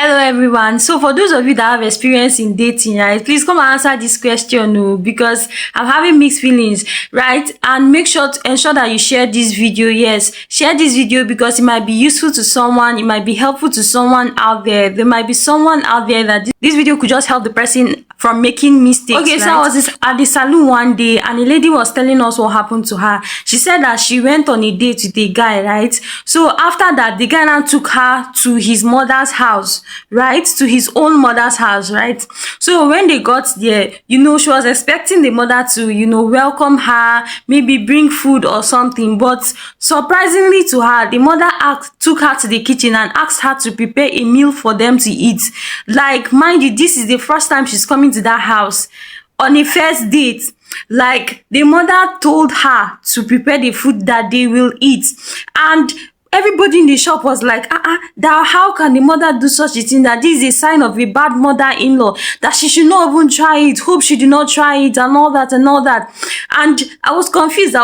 Hello everyone. So for those of you that have experience in dating, right, please come and answer this question, because I'm having mixed feelings, right? And make sure to ensure that you share this video. Yes, share this video because it might be useful to someone, it might be helpful to someone out there. There might be someone out there that this video could just help the person from making mistakes. Okay, so I was at the salon one day and a lady was telling us what happened to her. She said that she went on a date with a guy, right? So after that, the guy now took her to his mother's house, right? To his own mother's house, right? So when they got there, she was expecting the mother to, welcome her, maybe bring food or something. But surprisingly to her, the mother took her to the kitchen and asked her to prepare a meal for them to eat. Like, mind you, this is the first time she's coming to that house on a first date. Like, the mother told her to prepare the food that they will eat, and everybody in the shop was like, that how can the mother do such a thing? That this is a sign of a bad mother-in-law, that she should not even try it, hope she did not try it, and all that and all that. And I was confused.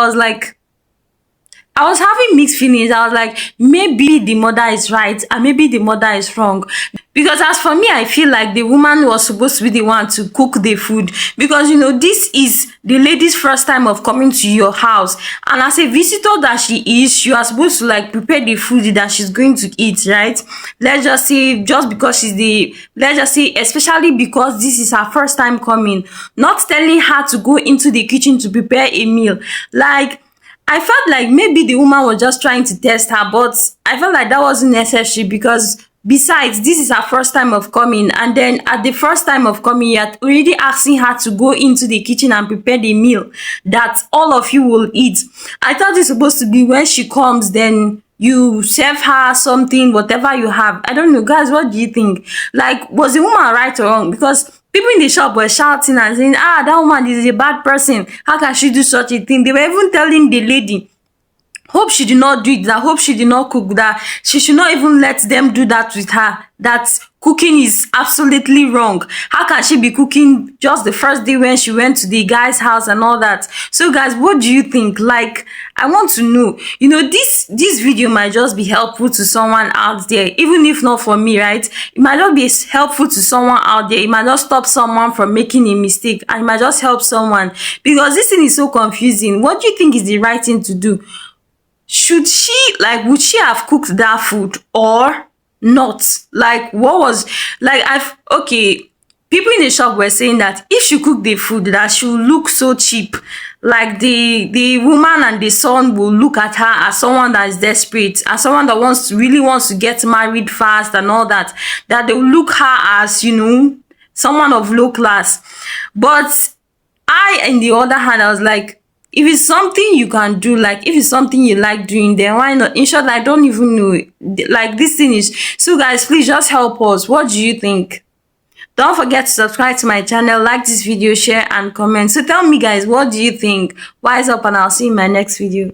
I was having mixed feelings. I was like, maybe the mother is right and maybe the mother is wrong. Because as for me, I feel like the woman was supposed to be the one to cook the food. Because, this is the lady's first time of coming to your house. And as a visitor that she is, you are supposed to prepare the food that she's going to eat, right? Let's just say, especially because this is her first time coming, not telling her to go into the kitchen to prepare a meal. I felt like maybe the woman was just trying to test her, but I felt like that wasn't necessary because besides, this is her first time of coming, and then at the first time of coming, you're already asking her to go into the kitchen and prepare the meal that all of you will eat. I thought it's supposed to be when she comes, then you serve her something, whatever you have. I don't know, guys, what do you think? Was the woman right or wrong? Because people in the shop were shouting and saying, that woman is a bad person. How can she do such a thing? They were even telling the lady, hope she did not do it, that hope she did not cook, that she should not even let them do that with her, that cooking is absolutely wrong. How can she be cooking just the first day when she went to the guy's house and all that? So guys, what do you think? I want to know. This video might just be helpful to someone out there, even if not for me, right? It might not be helpful to someone out there. It might not stop someone from making a mistake, and it might just help someone, because this thing is so confusing. What do you think is the right thing to do? Should she, would she have cooked that food or not? People in the shop were saying that if she cooked the food, that she will look so cheap. The woman and the son will look at her as someone that is desperate, as someone that really wants to get married fast and all that, that they will look her as, someone of low class. But on the other hand, I was like, if it's something you can do, if it's something you like doing, then why not? In short, I don't even know. This thing is... So guys, please just help us. What do you think? Don't forget to subscribe to my channel, like this video, share and comment. So tell me guys, what do you think? Wise up, and I'll see you in my next video.